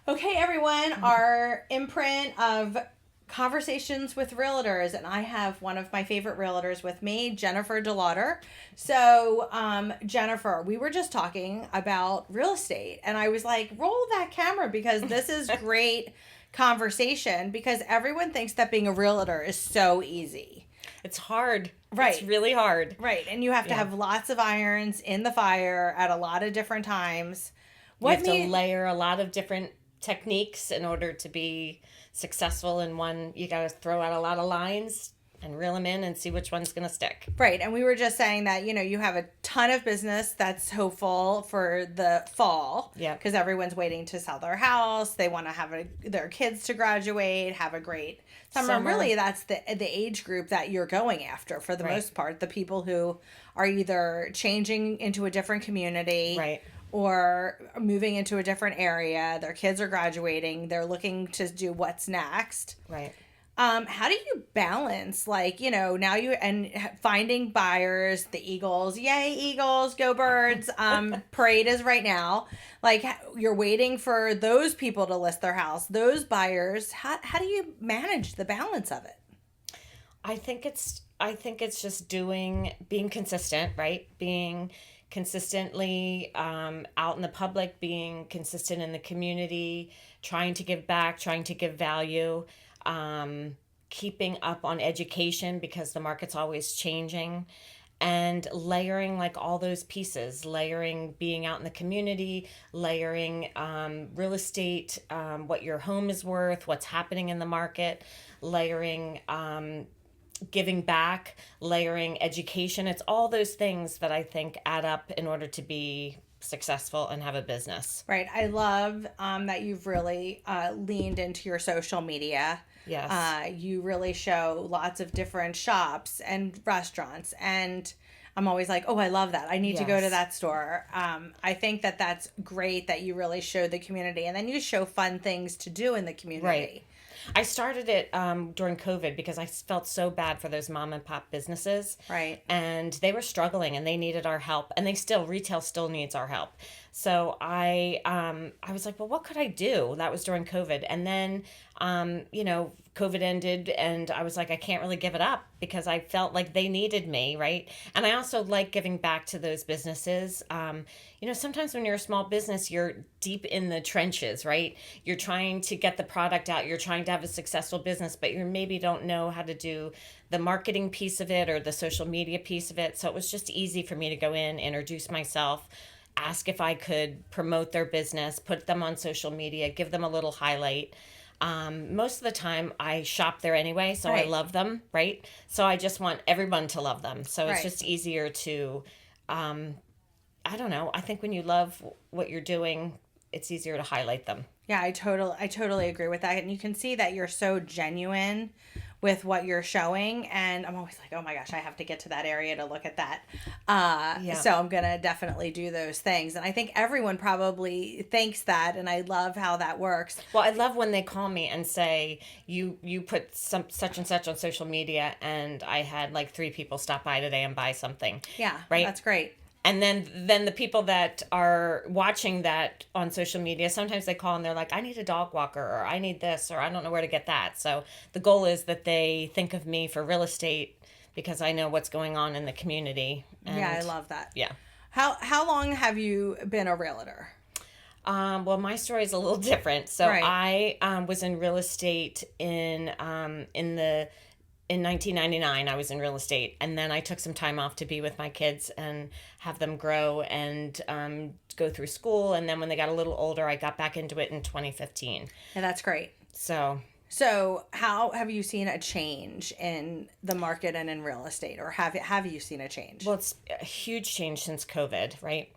Okay, everyone, our imprint of conversations with realtors, and I have one of my favorite realtors with me, Jennifer DeLawter. So, Jennifer, we were just talking about real estate, and I was like, roll that camera because this is great conversation because everyone thinks that being a realtor is so easy. It's hard. Right. It's really hard. Right, and you have to Yeah. have lots of irons in the fire at a lot of different times. You What have to made layer a lot of different techniques in order to be successful in one. You got to throw out a lot of lines and reel them in and see which one's going to stick. Right. And we were just saying that, you have a ton of business that's hopeful for the fall. Yeah. Because everyone's waiting to sell their house. They want to have their kids to graduate, have a great summer. Really, that's the age group that you're going after for the most part. The people who are either changing into a different community. Right. Or moving into a different area. Their kids are graduating. They're looking to do what's next. Right. How do you balance, now finding buyers, the Eagles, yay, Eagles, go Birds, parade is right now. Like, you're waiting for those people to list their house, those buyers. How do you manage the balance of it? I think it's just being consistent, right? Being consistently out in the public, being consistent in the community, trying to give back, trying to give value, keeping up on education because the market's always changing, and layering like all those pieces, layering being out in the community, layering real estate, what your home is worth, what's happening in the market, layering giving back, layering education. It's all those things that I think add up in order to be successful and have a business. Right. I love that you've really leaned into your social media. Yes. You really show lots of different shops and restaurants, and I'm always like, oh, I love that. I need to go to that store. I think that that's great that you really show the community, and then you show fun things to do in the community. Right. I started it during COVID because I felt so bad for those mom and pop businesses. Right. And they were struggling and they needed our help. And retail still needs our help. So I was like, well, what could I do? That was during COVID. And then, COVID ended and I was like, I can't really give it up because I felt like they needed me, right? And I also like giving back to those businesses. Sometimes when you're a small business, you're deep in the trenches, right? You're trying to get the product out. You're trying to have a successful business, but you maybe don't know how to do the marketing piece of it or the social media piece of it. So it was just easy for me to go in, introduce myself, ask if I could promote their business, put them on social media, give them a little highlight. Most of the time I shop there anyway, so I love them, right? So I just want everyone to love them. So it's just easier to, I don't know. I think when you love what you're doing, it's easier to highlight them. Yeah, I totally agree with that. And you can see that you're so genuine with what you're showing, and I'm always like, oh my gosh, I have to get to that area to look at that. So I'm gonna definitely do those things, and I think everyone probably thinks that, and I love how that works. Well, I love when they call me and say you put such and such on social media, and I had like 3 people stop by today and buy something. Yeah, right. That's great. And then the people that are watching that on social media, sometimes they call and they're like, I need a dog walker, or I need this, or I don't know where to get that. So the goal is that they think of me for real estate because I know what's going on in the community. And yeah, I love that. Yeah. How long have you been a realtor? Well, my story is a little different. So I was in real estate in 1999, I was in real estate, and then I took some time off to be with my kids and have them grow and go through school. And then when they got a little older, I got back into it in 2015. Yeah, that's great. So how have you seen a change in the market and in real estate, or have you seen a change? Well, it's a huge change since COVID, right?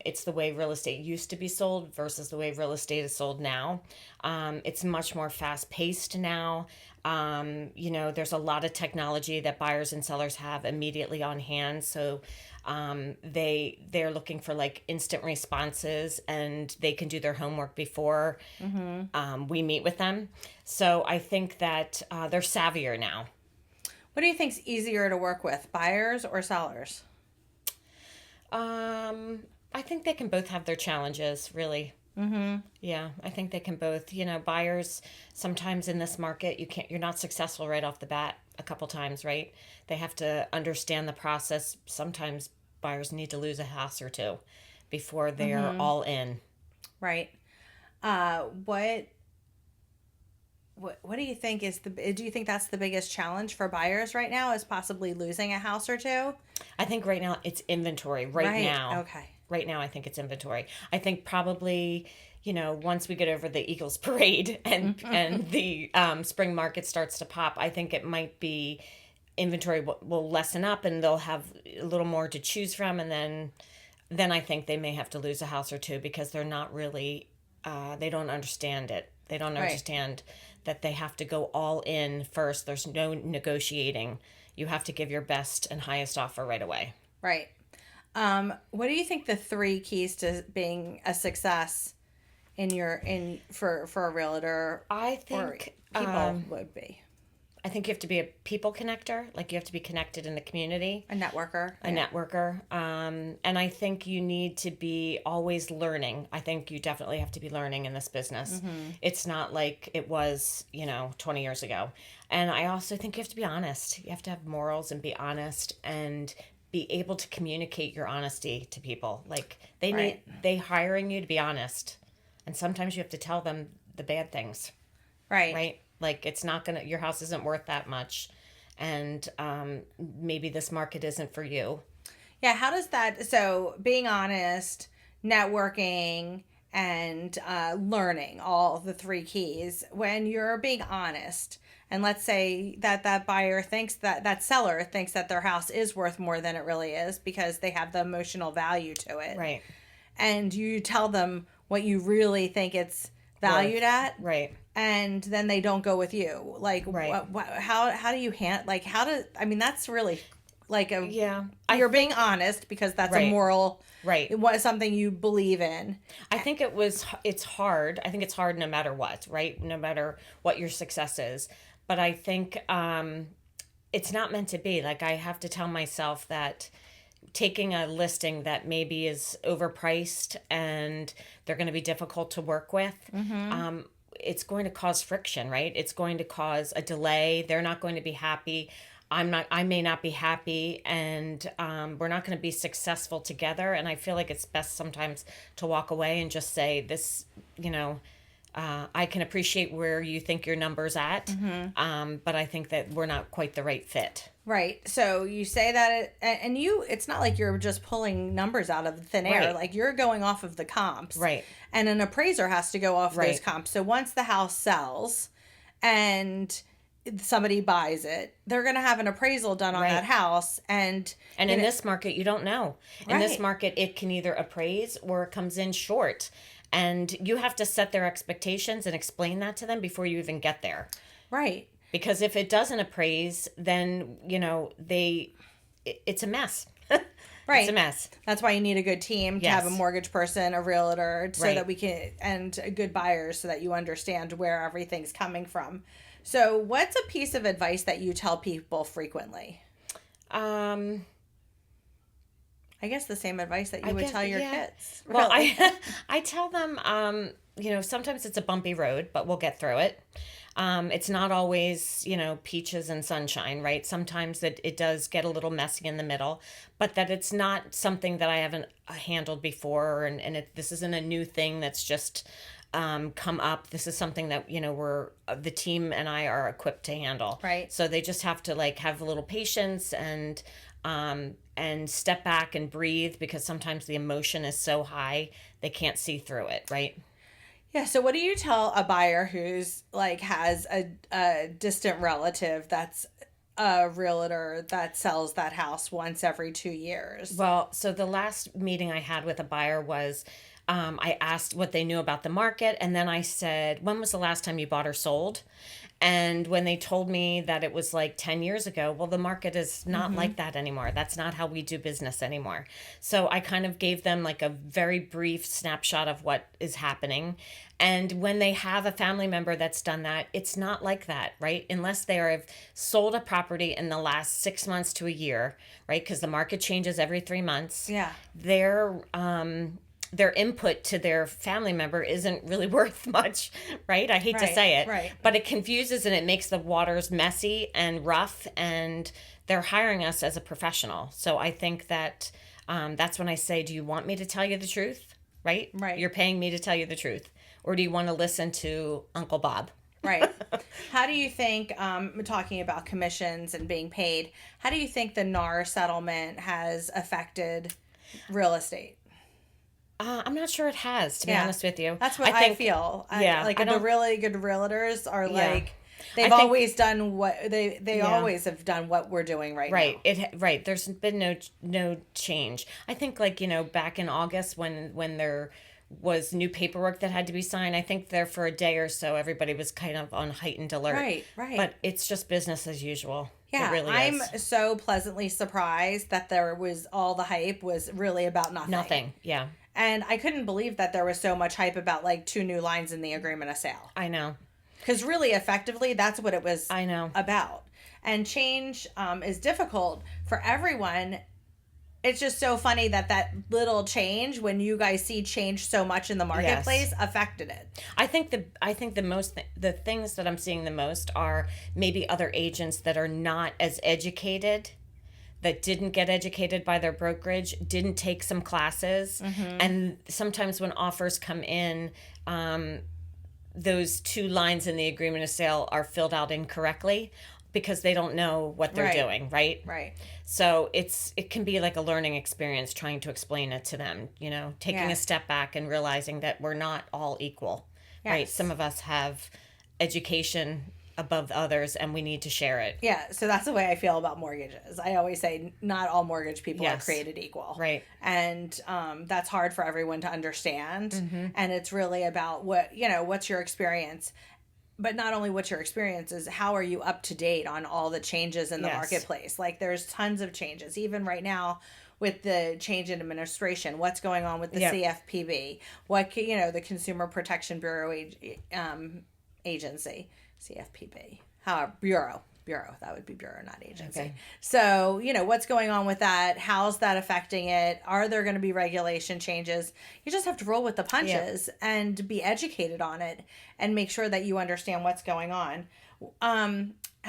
It's the way real estate used to be sold versus the way real estate is sold now. It's much more fast paced now. There's a lot of technology that buyers and sellers have immediately on hand. So they're looking for like instant responses, and they can do their homework before we meet with them. So I think that they're savvier now. What do you think's easier to work with, buyers or sellers? I think they can both have their challenges, really. Yeah, I think they can both. Buyers sometimes in this market, you're not successful right off the bat a couple times, right? They have to understand the process. Sometimes buyers need to lose a house or two before they're all in. Right. What do you think do you think that's the biggest challenge for buyers right now, is possibly losing a house or two? I think right now it's inventory. Right. Now. Okay. Right now, I think it's inventory. I think probably, once we get over the Eagles parade and the spring market starts to pop, I think it might be inventory will lessen up and they'll have a little more to choose from, and then I think they may have to lose a house or two because they're not really they don't understand it. They don't Right. understand that they have to go all in first. There's no negotiating. You have to give your best and highest offer right away. Right. What do you think the 3 keys to being a success for a realtor I or think people would be? I think you have to be a people connector. Like, you have to be connected in the community. A networker. A networker. And I think you need to be always learning. I think you definitely have to be learning in this business. It's not like it was, 20 years ago. And I also think you have to be honest. You have to have morals and be honest and be able to communicate your honesty to people. Like, they hiring you to be honest. And sometimes you have to tell them the bad things. Right? Like, it's not your house isn't worth that much. And maybe this market isn't for you. Yeah. How does that, so being honest, networking, and learning, all the 3 keys, when you're being honest, and let's say that buyer thinks that seller thinks that their house is worth more than it really is because they have the emotional value to it. Right. And you tell them what you really think it's valued at. Right. And then they don't go with you. Like, right. How do you that's really like you're being honest because that's right. a moral, right. It was something you believe in. I think it's hard. I think it's hard no matter what, right? No matter what your success is. But I think it's not meant to be. Like, I have to tell myself that taking a listing that maybe is overpriced and they're going to be difficult to work with, it's going to cause friction, right? It's going to cause a delay. They're not going to be happy. I may not be happy, and we're not going to be successful together. And I feel like it's best sometimes to walk away and just say this, I can appreciate where you think your number's at, but I think that we're not quite the right fit. Right. So you say that, and it's not like you're just pulling numbers out of thin air. Right. Like, you're going off of the comps. Right. And an appraiser has to go off those comps. So once the house sells and somebody buys it, they're going to have an appraisal done on that house. And in this market, you don't know. In this market, it can either appraise or it comes in short. And you have to set their expectations and explain that to them before you even get there. Right. Because if it doesn't appraise, then, it's a mess. Right. It's a mess. That's why you need a good team to have a mortgage person, a realtor, so that we can, and good buyers, so that you understand where everything's coming from. So what's a piece of advice that you tell people frequently? I guess the same advice that you would tell your kids. Well, I tell them, sometimes it's a bumpy road, but we'll get through it. It's not always, peaches and sunshine, right? Sometimes it does get a little messy in the middle, but that it's not something that I haven't handled before. And this isn't a new thing that's just come up. This is something that, the team and I are equipped to handle. Right. So they just have to have a little patience and step back and breathe, because sometimes the emotion is so high, they can't see through it. Right. Yeah. So what do you tell a buyer who's has a distant relative that's a realtor that sells that house once every 2 years? Well, so the last meeting I had with a buyer was, I asked what they knew about the market. And then I said, when was the last time you bought or sold? And when they told me that it was 10 years ago, well, the market is not like that anymore. That's not how we do business anymore. So I kind of gave them a very brief snapshot of what is happening. And when they have a family member that's done that, it's not like that, right? Unless they have sold a property in the last 6 months to a year, right? Because the market changes every 3 months. Yeah. their input to their family member isn't really worth much, right? I hate to Right, say it, right. but it confuses and it makes the waters messy and rough, and they're hiring us as a professional. So I think that that's when I say, do you want me to tell you the truth? Right? Right. You're paying me to tell you the truth. Or do you want to listen to Uncle Bob? Right. How do you think, talking about commissions and being paid, how do you think the NAR settlement has affected real estate? I'm not sure it has, to be honest with you. That's what I feel. Yeah. The really good realtors are like, I they've think- always done what they Yeah. always have done what we're doing right now. Right. There's been no change. I think, like, back in August when there was new paperwork that had to be signed, I think there for a day or so everybody was kind of on heightened alert. Right. But it's just business as usual. Yeah, it really I'm is. so pleasantly surprised that there was all the hype was really about nothing. Nothing. Yeah. And I couldn't believe that there was so much hype about like 2 new lines in the agreement of sale. I know. Because really, effectively, that's what it was I know. about. And change is difficult for everyone. It's just so funny that little change, when you guys see change so much in the marketplace, affected it. I think the things that I'm seeing the most are maybe other agents that are not as educated, that didn't get educated by their brokerage, didn't take some classes, and sometimes when offers come in, those 2 lines in the agreement of sale are filled out incorrectly because they don't know what they're doing, right? Right. So it can be like a learning experience trying to explain it to them, taking a step back and realizing that we're not all equal, right? Some of us have education above others and we need to share it. Yeah, so that's the way I feel about mortgages. I always say not all mortgage people are created equal. Right. And that's hard for everyone to understand. And it's really about what's your experience. But not only what's your experience is how are you up to date on all the changes in the marketplace? Like there's tons of changes, even right now with the change in administration. What's going on with the CFPB? The Consumer Protection Bureau agency, CFPB, Bureau, that would be bureau, not agency. Okay. So, what's going on with that? How's that affecting it? Are there going to be regulation changes? You just have to roll with the punches and be educated on it and make sure that you understand what's going on.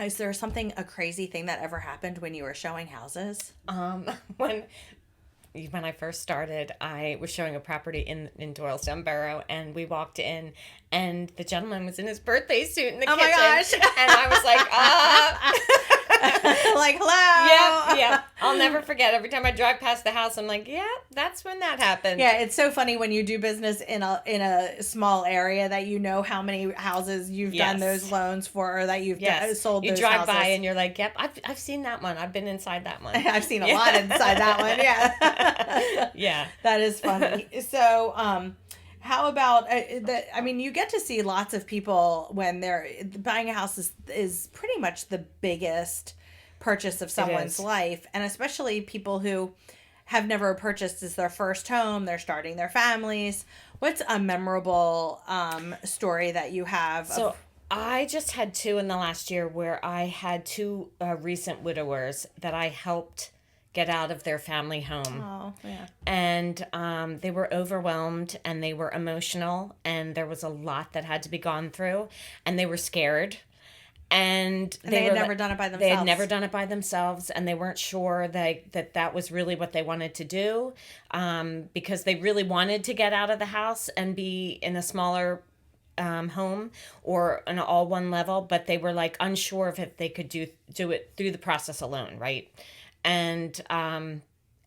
Is there a crazy thing that ever happened when you were showing houses? When I first started, I was showing a property in Doylestown Borough, and we walked in, and the gentleman was in his birthday suit in the kitchen. Oh my gosh. And I was like, like, hello. Yeah. I'll never forget. Every time I drive past the house, I'm like, yeah, that's when that happened. Yeah, it's so funny when you do business in a small area that you know how many houses you've done those loans for, or that you've sold those houses. You drive by and you're like, yep, I've seen that one. I've been inside that one. I've seen a lot inside that one, yeah. Yeah. That is funny. So, how about, you get to see lots of people when they're buying a house is pretty much the biggest purchase of someone's life, and especially people who have never purchased as their first home, they're starting their families. What's a memorable story that you have? So I just had 2 in the last year where I had 2 recent widowers that I helped get out of their family home. Oh, yeah. And they were overwhelmed and they were emotional and there was a lot that had to be gone through and they were scared. And they had never done it by themselves. They had never done it by themselves, and they weren't sure that was really what they wanted to do, because they really wanted to get out of the house and be in a smaller home or an all one level, but they were like unsure of if they could do it through the process alone, right? And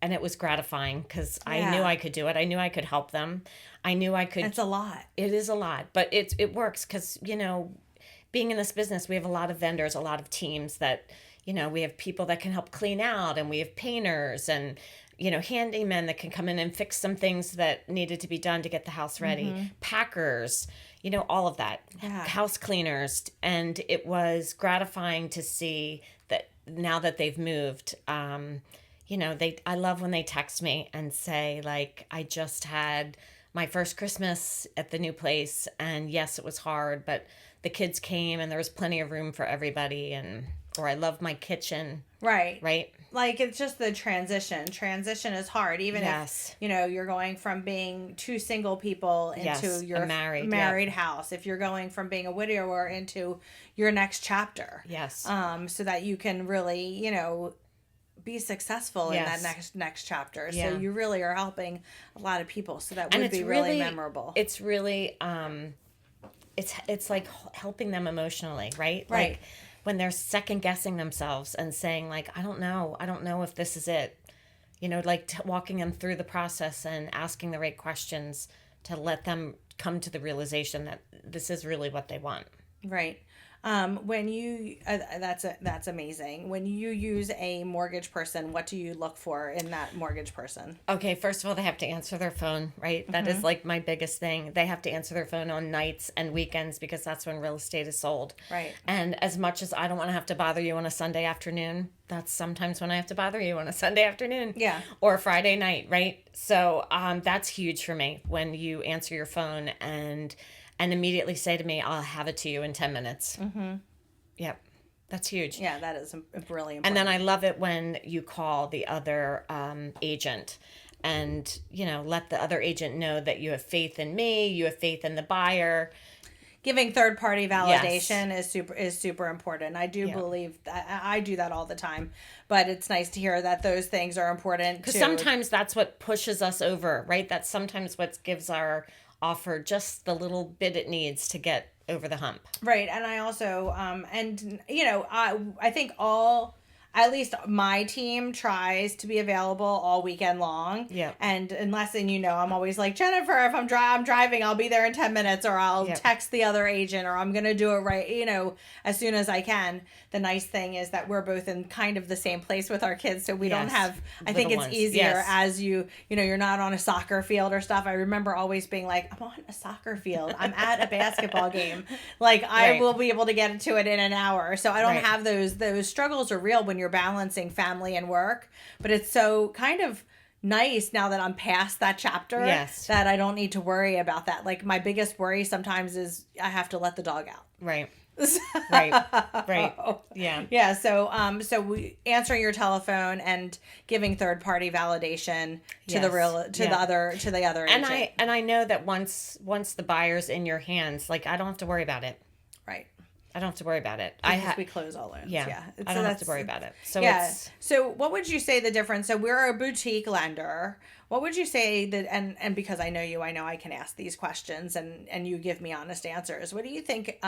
it was gratifying because I knew I could do it. I knew I could help them. I knew I could. It's a lot. It is a lot, but it works because being in this business, we have a lot of vendors, a lot of teams that, we have people that can help clean out, and we have painters and, handymen that can come in and fix some things that needed to be done to get the house ready, packers, all of that, house cleaners. And it was gratifying to see that now that they've moved, I love when they text me and say, like, I just had my first Christmas at the new place, and yes, it was hard, but the kids came and there was plenty of room for everybody, or I love my kitchen. Right. Right. like it's just the transition is hard, even Yes. if you're going from being two single people into Yes, your married house, if you're going from being a widower into your next chapter. Yes. So that you can really be successful in that next chapter. Yeah. So you really are helping a lot of people, so that And would be really memorable. It's really it's like helping them emotionally, right? Right. Like when they're second guessing themselves and saying like, I don't know if this is it. Like walking them through the process and asking the right questions to let them come to the realization that this is really what they want. Right. When you that's amazing. When you use a mortgage person, what do you look for in that mortgage person? Okay, first of all, they have to answer their phone, right? That is like my biggest thing. They have to answer their phone on nights and weekends because that's when real estate is sold. Right. And as much as I don't want to have to bother you on a Sunday afternoon, that's sometimes when I have to bother you on a Sunday afternoon. Yeah. Or a Friday night, right? So that's huge for me when you answer your phone and immediately say to me, I'll have it to you in 10 minutes. Mm-hmm. Yep. That's huge. Yeah, that is really important. And then I love it when you call the other agent and, let the other agent know that you have faith in me, you have faith in the buyer. Giving third party validation is super important. I do believe that I do that all the time, but it's nice to hear that those things are important because sometimes that's what pushes us over, right? That's sometimes what gives our offer just the little bit it needs to get over the hump. Right. And I also, I think at least my team tries to be available all weekend long. Yeah. And unless, I'm always like, Jennifer, if I'm driving, I'll be there in 10 minutes, or I'll text the other agent, or I'm going to do it right, as soon as I can. The nice thing is that we're both in kind of the same place with our kids. So we don't have, I think it's easier as you're not on a soccer field or stuff. I remember always being like, I'm on a soccer field. I'm at a basketball game. Like I will be able to get to it in an hour. So I don't have those struggles are real when you're balancing family and work, but it's so kind of nice now that I'm past that chapter that I don't need to worry about that. Like my biggest worry sometimes is I have to let the dog out. Right. Right. Yeah. So we answering your telephone and giving third party validation to the other agent. And I know that once the buyer's in your hands, like I don't have to worry about it. Right. I don't have to worry about it. We close all loans. Yeah. I don't have to worry about it. So So what would you say the difference? So we're a boutique lender. What would you say that, and because I know you, I know I can ask these questions and you give me honest answers. What do you think,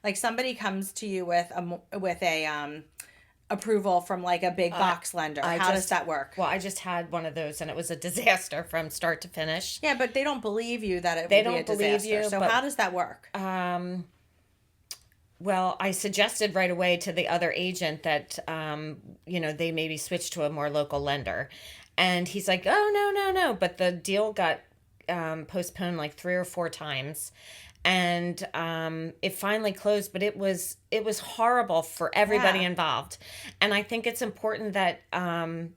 like somebody comes to you with a approval from like a big box lender. How does that work? Well, I just had one of those and it was a disaster from start to finish. Yeah, but they don't believe you that it will be a disaster. They don't believe you. So how does that work? Well, I suggested right away to the other agent that, they maybe switch to a more local lender. And he's like, oh, no. But the deal got postponed like 3 or 4 times. And it finally closed, but it was horrible for everybody involved. And I think it's important that I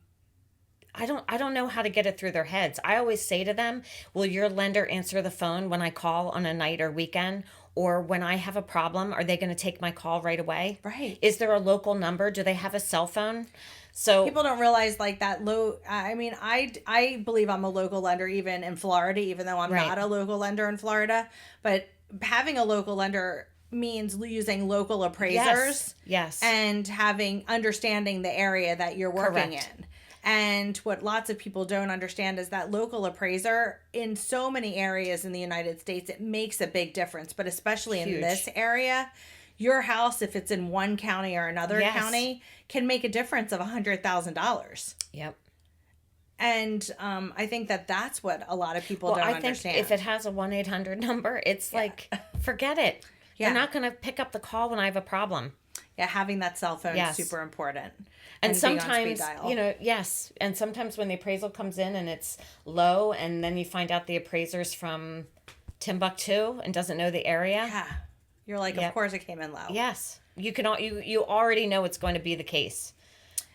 don't know how to get it through their heads. I always say to them, will your lender answer the phone when I call on a night or weekend? Or when I have a problem, are they going to take my call right away? Right. Is there a local number? Do they have a cell phone? So people don't realize like that I mean, I believe I'm a local lender even in Florida, even though I'm not a local lender in Florida. But having a local lender means using local appraisers. Yes. And understanding the area that you're working in. And what lots of people don't understand is that local appraiser in so many areas in the United States, it makes a big difference. But especially in this area, your house, if it's in one county or another county, can make a difference of $100,000. Yep. And I think that's what a lot of people don't understand. Think if it has a 1-800 number, it's like, forget it. They're not going to pick up the call when I have a problem. Yeah, having that cell phone is super important. And sometimes, and sometimes when the appraisal comes in and it's low and then you find out the appraiser's from Timbuktu and doesn't know the area. Yeah. You're like, of course it came in low. Yes. You already know it's going to be the case.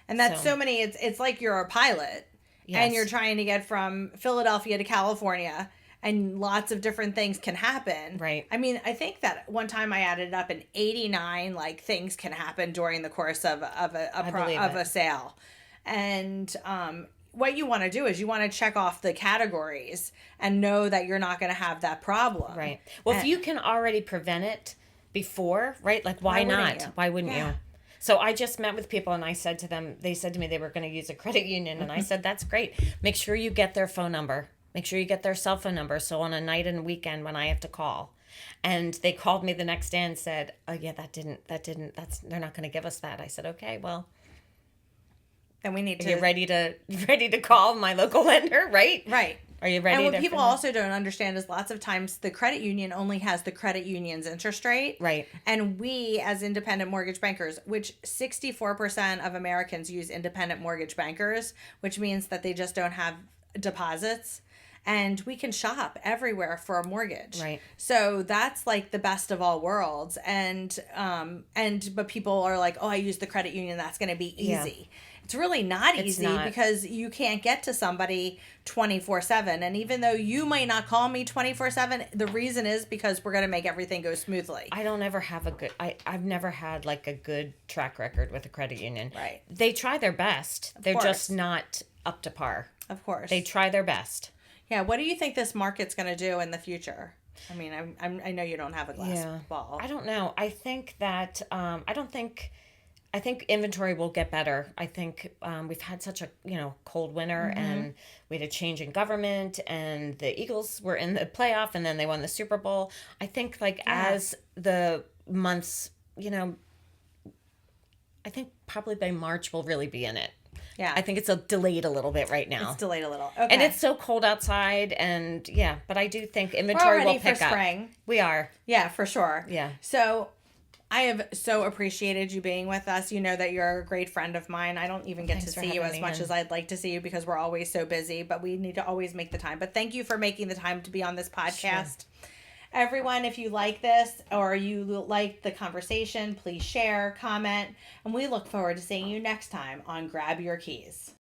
And that's so many, it's like you're a pilot and you're trying to get from Philadelphia to California. And lots of different things can happen. Right. I mean, I think that one time I added up and 89 things can happen during the course of a sale. And what you want to do is you want to check off the categories and know that you're not going to have that problem. Right. Well, if you can already prevent it before, right? Like, why not? You? Why wouldn't you? So I just met with people and I said to them, they said to me they were going to use a credit union. And I said, that's great. Make sure you get their phone number. Make sure you get their cell phone number. So on a night and weekend when I have to call. And they called me the next day and said, oh yeah, they're not going to give us that. I said, okay, well. Then we need to. You're ready to call my local lender, right? Right. Are you ready? And what people also don't understand is lots of times the credit union only has the credit union's interest rate. Right. And we, as independent mortgage bankers, which 64% of Americans use independent mortgage bankers, which means that they just don't have deposits. And we can shop everywhere for a mortgage. Right. So that's like the best of all worlds. But people are like, oh, I use the credit union. That's going to be easy. Yeah. It's really not easy because you can't get to somebody 24/7. And even though you might not call me 24/7, the reason is because we're going to make everything go smoothly. I've never had like a good track record with a credit union. Right. They try their best. They're just not up to par. Of course. They try their best. Yeah. What do you think this market's going to do in the future? I mean, I know you don't have a glass ball. I don't know. I think that, I think inventory will get better. I think we've had such a cold winter, and we had a change in government, and the Eagles were in the playoff, and then they won the Super Bowl. I think as the months, I think probably by March we'll really be in it. Yeah. I think it's delayed a little bit right now. It's delayed a little. Okay. And it's so cold outside, and but I do think inventory will pick up. We're ready for spring. We are. Yeah, for sure. Yeah. So I have so appreciated you being with us. You know that you're a great friend of mine. I don't even get to see you as much as I'd like to see you because we're always so busy, but we need to always make the time. But thank you for making the time to be on this podcast. Sure. Everyone, if you like this or you like the conversation, please share, comment, and we look forward to seeing you next time on Grab Your Keys.